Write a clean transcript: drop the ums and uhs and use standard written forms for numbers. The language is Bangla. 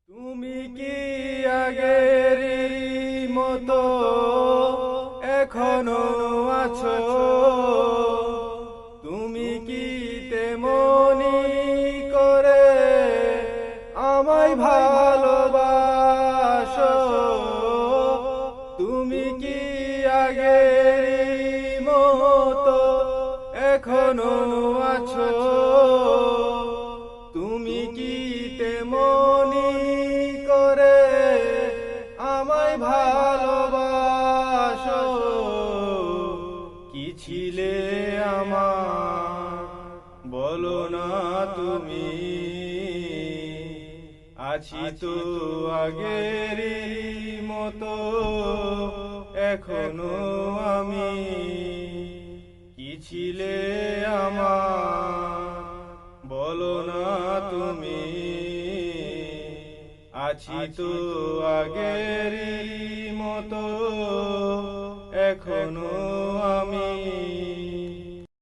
তুমি কি আগের মতো এখনো আছো? তুমি কি তেমনি করে আমায় ভালোবাসো? তুমি কি আগের মতো এখনো আছো? তুমি কি তেমনি করে আমায় ভালোবাসো? কি ছিলে আমার বলো না তুমি? আছি তো আগের মতো এখনো আমি। কি ছিলে আমার বলো না তুমি? আছি তো আগের মতো এখনো